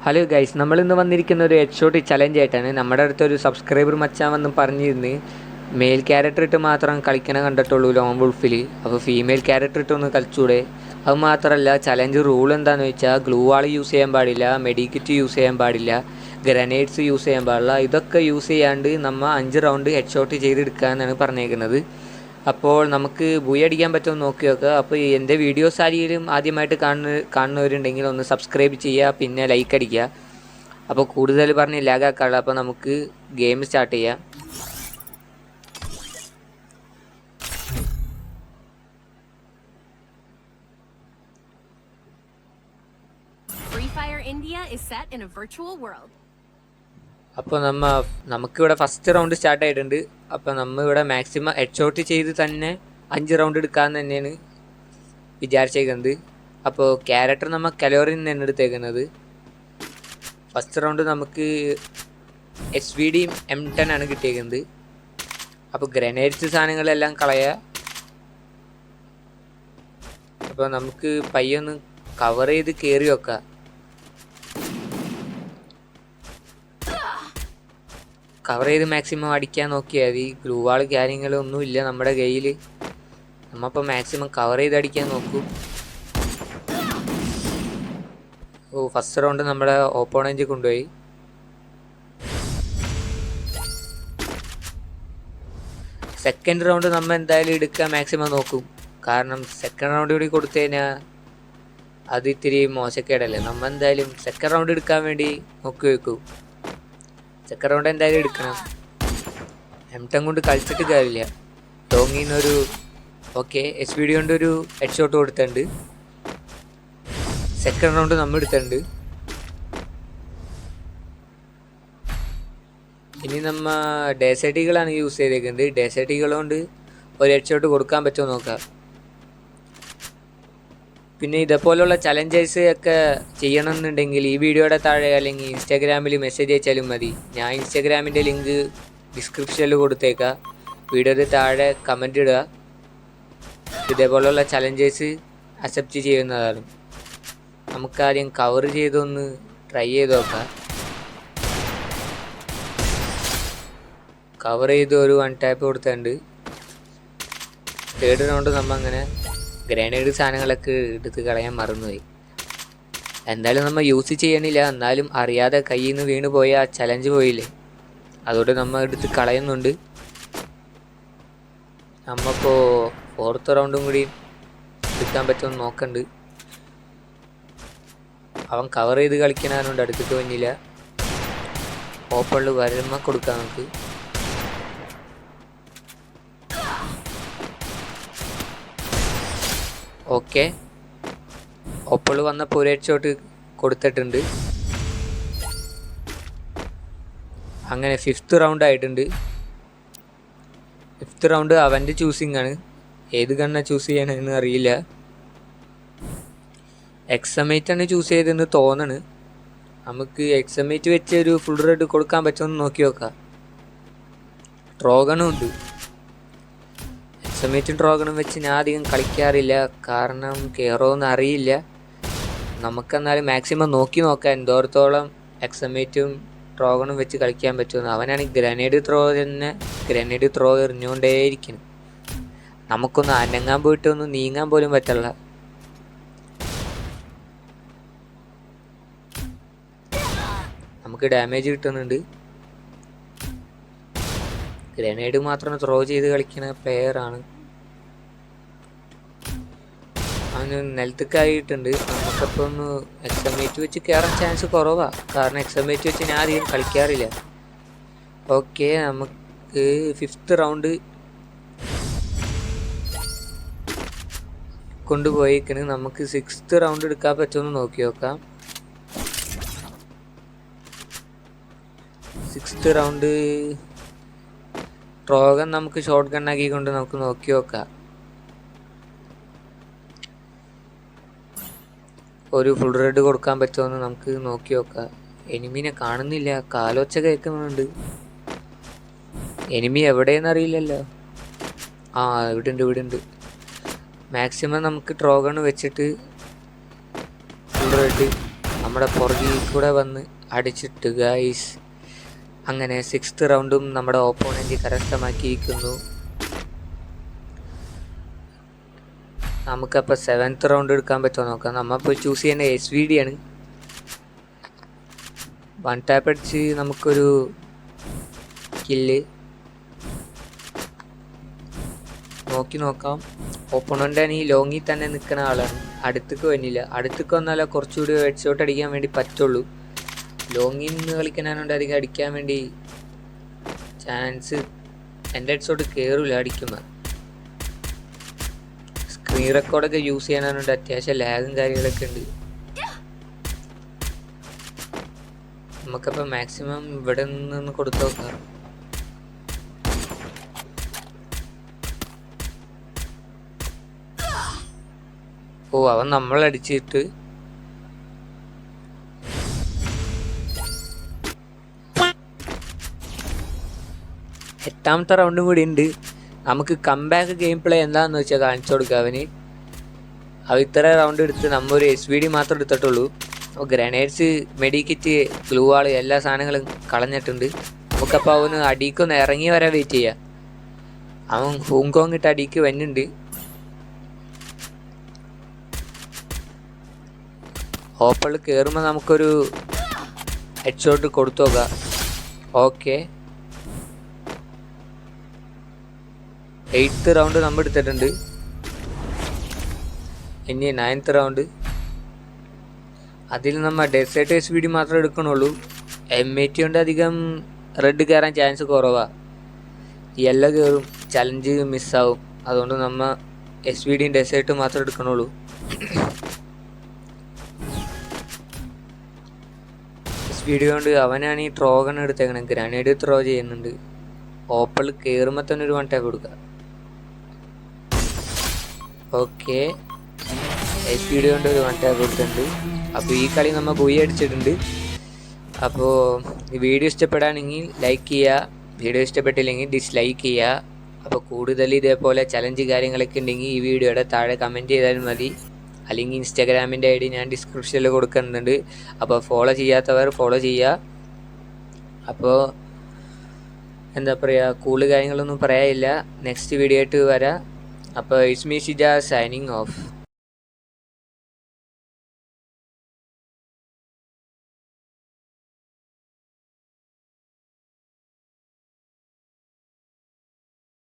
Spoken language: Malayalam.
ഹലോ ഗൈസ്, നമ്മളിന്ന് വന്നിരിക്കുന്ന ഒരു ഹെഡ് ഷോട്ട് ചലഞ്ച് ആയിട്ടാണ്. നമ്മുടെ അടുത്തൊരു സബ്സ്ക്രൈബർ മച്ചാൻ വന്ന് പറഞ്ഞിരുന്നു മെയിൽ ക്യാരക്ടർ ഇട്ട് മാത്രം കളിക്കണ കണ്ടിട്ടുള്ളൂ ലോൺ വുൾഫിൽ, അപ്പോൾ ഫീമെയിൽ ക്യാരക്ടർ ഇട്ടൊന്ന് കളിച്ചൂടെ? അത് മാത്രമല്ല, ചലഞ്ച് റൂൾ എന്താണെന്ന് വെച്ചാൽ ഗ്ലൂ വാൾ യൂസ് ചെയ്യാൻ പാടില്ല, മെഡിക്കിറ്റ് യൂസ് ചെയ്യാൻ പാടില്ല, ഗ്രനേഡ്സ് യൂസ് ചെയ്യാൻ പാടില്ല. ഇതൊക്കെ യൂസ് ചെയ്യാണ്ട് നമ്മൾ 5 റൗണ്ട് ഹെഡ് ഷോട്ട് ചെയ്തെടുക്കാമെന്നാണ് പറഞ്ഞേക്കുന്നത്. അപ്പോൾ നമുക്ക് ബുയ അടിക്കാൻ പറ്റുമെന്ന് നോക്കി നോക്കുക. അപ്പോൾ എൻ്റെ വീഡിയോസ് ആരെങ്കിലും ആദ്യമായിട്ട് കാണുന്നവരുണ്ടെങ്കിൽ ഒന്ന് സബ്സ്ക്രൈബ് ചെയ്യുക, പിന്നെ ലൈക്ക് അടിക്കുക. അപ്പോൾ കൂടുതൽ പറഞ്ഞ് ലാഗാക്കാനുള്ള. അപ്പോൾ നമുക്ക് ഗെയിം സ്റ്റാർട്ട് ചെയ്യാം. Free Fire India is set in a virtual world. അപ്പോൾ നമുക്കിവിടെ ഫസ്റ്റ് റൗണ്ട് സ്റ്റാർട്ട് ആയിട്ടുണ്ട്. അപ്പോൾ ഇവിടെ മാക്സിമം ഹെഡ് ഷോട്ട് ചെയ്ത് തന്നെ 5 റൗണ്ട് എടുക്കാമെന്ന് തന്നെയാണ് വിചാരിച്ചേക്കുന്നത്. അപ്പോൾ ക്യാരക്ടർ കലോറിൻ തന്നെ എടുത്തേക്കുന്നത്. ഫസ്റ്റ് റൗണ്ട് നമുക്ക് SVD M10 ആണ് കിട്ടിയേക്കുന്നത്. അപ്പോൾ ഗ്രനേഡ്സ് സാധനങ്ങളെല്ലാം കളയുക. അപ്പോൾ നമുക്ക് പയ്യൊന്ന് കവർ ചെയ്ത് കയറി വെക്കാം. കവർ ചെയ്ത് മാക്സിമം അടിക്കാൻ നോക്കിയാൽ മതി. ഗ്ലൂ വാൾ കാര്യങ്ങളൊന്നുമില്ല നമ്മുടെ കയ്യിൽ. നമ്മളിപ്പോൾ മാക്സിമം കവർ ചെയ്ത് അടിക്കാൻ നോക്കൂ. ഫസ്റ്റ് റൗണ്ട് നമ്മുടെ ഓപ്പോണൻറ്റ് കൊണ്ടുപോയി. സെക്കൻഡ് റൗണ്ട് നമ്മൾ എന്തായാലും എടുക്കാൻ മാക്സിമം നോക്കും. കാരണം സെക്കൻഡ് റൗണ്ട് കൂടി കൊടുത്തു കഴിഞ്ഞാൽ അത് ഇത്തിരി മോശക്കേടല്ലേ. നമ്മൾ എന്തായാലും സെക്കൻഡ് റൗണ്ട് എടുക്കാൻ വേണ്ടി നോക്കി വെക്കും. സെക്കൻഡ് റൗണ്ട് എന്തായാലും എടുക്കണം. M10 കൊണ്ട് കളിച്ചിട്ട് കാര്യമില്ല. ടോങ്ങിന്നൊരു SVD കൊണ്ടൊരു ഹെഡ് ഷോട്ട് കൊടുത്തിട്ടുണ്ട്. സെക്കൻഡ് റൗണ്ട് നമ്മൾ എടുത്തിട്ടുണ്ട്. ഇനി ഡെസേർട്ടികളാണ് യൂസ് ചെയ്തേക്കുന്നത്. ഡെസേർട്ടികൾ കൊണ്ട് ഒരു ഹെഡ് ഷോട്ട് കൊടുക്കാൻ പറ്റുമോ നോക്കാം. പിന്നെ ഇതേപോലുള്ള ചലഞ്ചേഴ്സ് ഒക്കെ ചെയ്യണമെന്നുണ്ടെങ്കിൽ ഈ വീഡിയോയുടെ താഴെ അല്ലെങ്കിൽ ഇൻസ്റ്റാഗ്രാമിൽ മെസ്സേജ് അയച്ചാലും മതി. ഞാൻ ഇൻസ്റ്റാഗ്രാമിൻ്റെ ലിങ്ക് ഡിസ്ക്രിപ്ഷനിൽ കൊടുത്തേക്കാം. വീഡിയോയുടെ താഴെ കമൻ്റ് ഇടുക. ഇതേപോലുള്ള ചലഞ്ചേഴ്സ് അക്സെപ്റ്റ് ചെയ്യുന്നതാണ്. നമുക്കാദ്യം കവർ ചെയ്തൊന്ന് ട്രൈ ചെയ്ത് നോക്കാം. കവർ ചെയ്ത് ഒരു 1 ടാപ്പ് കൊടുത്തിട്ടുണ്ട്. തേർഡ് റൗണ്ട് അങ്ങനെ ഗ്രനേഡ് സാധനങ്ങളൊക്കെ എടുത്ത് കളയാൻ മറന്നുപോയി. എന്തായാലും യൂസ് ചെയ്യണില്ല. എന്നാലും അറിയാതെ കയ്യിൽ നിന്ന് വീണ് പോയ ആ ചലഞ്ച് പോയില്ലേ, അതുകൊണ്ട് എടുത്ത് കളയുന്നുണ്ട്. നമ്മളിപ്പോൾ ഫോർത്ത് റൗണ്ടും കൂടി എടുക്കാൻ പറ്റുമെന്ന് നോക്കണ്ട്. അവൻ കവർ ചെയ്ത് കളിക്കണതുകൊണ്ട് അടുത്തിട്ട് വന്നില്ല. ഓപ്പണിൽ വരുമ്പോൾ കൊടുക്കാം നമുക്ക്. ഓപ്പൾ വന്നപ്പോൾ ഒരു ഹെഡ് ഷോട്ട് കൊടുത്തിട്ടുണ്ട്. അങ്ങനെ 5th റൗണ്ട് ആയിട്ടുണ്ട്. 5th റൗണ്ട് അവൻ്റെ ചൂസിങ് ആണ്. ഏത് ഗണ്ണാണ് ചൂസ് ചെയ്യണമെന്ന് അറിയില്ല. XM8 ആണ് ചൂസ് ചെയ്തതെന്ന് തോന്നണ്. നമുക്ക് XM8 വെച്ച് ഒരു ഫുൾ റെഡ് കൊടുക്കാൻ പറ്റുമെന്ന് നോക്കി നോക്കാം. ട്രോഗണും ഉണ്ട്. XM8 ട്രോഗണും വെച്ച് ഞാൻ അധികം കളിക്കാറില്ല, കാരണം കയറുമെന്ന് അറിയില്ല. നമുക്കെന്നാലും മാക്സിമം നോക്കി നോക്കാം എന്തോരത്തോളം XM8 ട്രോഗണും വെച്ച് കളിക്കാൻ പറ്റുമെന്ന്. അവനാണെങ്കിൽ ഗ്രനേഡ് ത്രോ എറിഞ്ഞുകൊണ്ടേയിരിക്കണം. നമുക്കൊന്ന് അനങ്ങാൻ പോയിട്ടൊന്നും നീങ്ങാൻ പോലും പറ്റില്ല. നമുക്ക് ഡാമേജ് കിട്ടുന്നുണ്ട്. ഗ്രനേഡ് മാത്രം ത്രോ ചെയ്ത് കളിക്കുന്ന പ്ലെയറാണ്. അവന് നിലത്തേക്കായിട്ടുണ്ട്. നമുക്കപ്പോൾ ഒന്ന് XM8 വെച്ച് കയറാൻ ചാൻസ് കുറവാണ്, കാരണം XM8 വെച്ച് ഞാൻ അധികം കളിക്കാറില്ല. നമുക്ക് 5th റൗണ്ട് കൊണ്ടുപോയിക്കണ്. നമുക്ക് 6th റൗണ്ട് എടുക്കാൻ പറ്റുമെന്ന് നോക്കി നോക്കാം. 6th റൗണ്ട് ട്രോഗൺ നമുക്ക് ഷോട്ട് ഗണ്ണാക്കിക്കൊണ്ട് നമുക്ക് നോക്കി നോക്കാം. ഒരു ഫുൾ റെഡ് കൊടുക്കാൻ പറ്റുമെന്ന് നമുക്ക് നോക്കി നോക്കാം. എനിമീനെ കാണുന്നില്ല, കാലൊച്ച കേൾക്കുന്നുണ്ട്. എനിമി എവിടെയെന്ന് അറിയില്ലല്ലോ. ഇവിടെ ഉണ്ട്. മാക്സിമം നമുക്ക് ട്രോഗൺ വെച്ചിട്ട് ഫുൾ റെഡ് നമ്മുടെ പുറകിൽ കൂടെ വന്ന് അടിച്ചിട്ട് ഗൈസ്. അങ്ങനെ 6th റൗണ്ടും നമ്മുടെ ഓപ്പോണൻറ്റ് കരസ്ഥമാക്കിയിരിക്കുന്നു. നമുക്കപ്പോൾ 7th റൗണ്ട് എടുക്കാൻ പറ്റുമോ നോക്കാം. നമ്മളിപ്പോൾ ചൂസ് ചെയ്യേണ്ട SVD ആണ്. 1 ടാപ്പ് അടിച്ച് നമുക്കൊരു കില്ല് നോക്കി നോക്കാം. ഓപ്പോണൻ്റാണ് ഈ ലോങ്ങിൽ തന്നെ നിൽക്കുന്ന ആളാണ്. അടുത്തേക്ക് വന്നില്ല. അടുത്തേക്ക് വന്നാലേ കുറച്ചുകൂടി ഹെഡ് ഷോട്ട് അടിക്കാൻ വേണ്ടി പറ്റുള്ളൂ. ലോങ്ങിൽ നിന്ന് കളിക്കാനായതുകൊണ്ട് അധികം അടിക്കാൻ വേണ്ടി ചാൻസ്. എൻ്റെ ഹെഡ് ഷോട്ട് കയറില്ല അടിക്കുമ്പോൾ. സ്ക്രീൻ റെക്കോർഡൊക്കെ യൂസ് ചെയ്യാനായതുകൊണ്ട് അത്യാവശ്യം ലാഗും കാര്യങ്ങളൊക്കെ ഉണ്ട്. നമുക്കപ്പോൾ മാക്സിമം ഇവിടെ നിന്ന് കൊടുത്തു നോക്കാം. ഓ, അവൻ നമ്മളടിച്ചിട്ട് 8ാമത്തെ റൗണ്ടും കൂടി ഉണ്ട്. നമുക്ക് കംബാക്ക് ഗെയിം പ്ലേ എന്താണെന്ന് വെച്ചാൽ കാണിച്ചു കൊടുക്കുക അവന്. ഇത്ര റൗണ്ട് എടുത്ത് നമ്മൊരു SVD മാത്രം എടുത്തിട്ടുള്ളൂ. ഗ്രനേഡ്സ്, മെഡിക്കിറ്റ്, ഗ്ലൂ വാൾ എല്ലാ സാധനങ്ങളും കളഞ്ഞിട്ടുണ്ട്. നമുക്കപ്പോൾ അവന് അടിക്കൊന്ന് ഇറങ്ങി വരാൻ വെയിറ്റ് ചെയ്യാം. അവൻ ഹോങ്കോങ് ഇട്ട് അടിക്ക് വന്നുണ്ട്. ഓപ്പണിൽ കയറുമ്പോൾ നമുക്കൊരു ഹെഡ് ഷോട്ട് കൊടുത്തു നോക്കാം. ഓക്കെ, 8th റൗണ്ട് നമ്മൾ എടുത്തിട്ടുണ്ട്. ഇനി 9th റൗണ്ട്. അതിൽ നമ്മൾ ഡെസേർട്ട് SVD മാത്രമേ എടുക്കണുള്ളൂ. M80 കൊണ്ട് അധികം റെഡ് കയറാൻ ചാൻസ് കുറവാണ്. യെല്ലോ കയറും, ചലഞ്ച് മിസ്സാവും. അതുകൊണ്ട് നമ്മൾ SVDയും ഡെസേർട്ടും മാത്രമേ എടുക്കണുള്ളൂ. SVD കൊണ്ട് അവനാണ് ഈ ട്രോഗൺ എടുത്തേക്കണം. ഗ്രനേഡ് ത്രോ ചെയ്യുന്നുണ്ട്. ഓപ്പണിൽ കയറുമ്പോൾ തന്നെ ഒരു 1 ടാപ്പ് കൊടുക്കുക. ഓക്കെ, SVD കൊണ്ട് ഒരു 1 ടാപ്പ് കൊടുത്തിട്ടുണ്ട്. അപ്പോൾ ഈ കളി നമ്മൾ ബുയി അടിച്ചിട്ടുണ്ട്. അപ്പോൾ ഈ വീഡിയോ ഇഷ്ടപ്പെടുകയാണെങ്കിൽ ലൈക്ക് ചെയ്യുക, വീഡിയോ ഇഷ്ടപ്പെട്ടില്ലെങ്കിൽ ഡിസ്ലൈക്ക് ചെയ്യുക. അപ്പോൾ കൂടുതൽ ഇതേപോലെ ചലഞ്ച് കാര്യങ്ങളൊക്കെ ഉണ്ടെങ്കിൽ ഈ വീഡിയോയുടെ താഴെ കമൻറ്റ് ചെയ്താലും മതി. അല്ലെങ്കിൽ ഇൻസ്റ്റാഗ്രാമിൻ്റെ ID ഞാൻ ഡിസ്ക്രിപ്ഷനിൽ കൊടുക്കുന്നുണ്ട്. അപ്പോൾ ഫോളോ ചെയ്യാത്തവർ ഫോളോ ചെയ്യുക. അപ്പോൾ എന്താ പറയുക, കൂടുതൽ കാര്യങ്ങളൊന്നും പറയാനില്ല. നെക്സ്റ്റ് വീഡിയോ ആയിട്ട് വരാം. അപ്പോൾ it's me Shija signing off.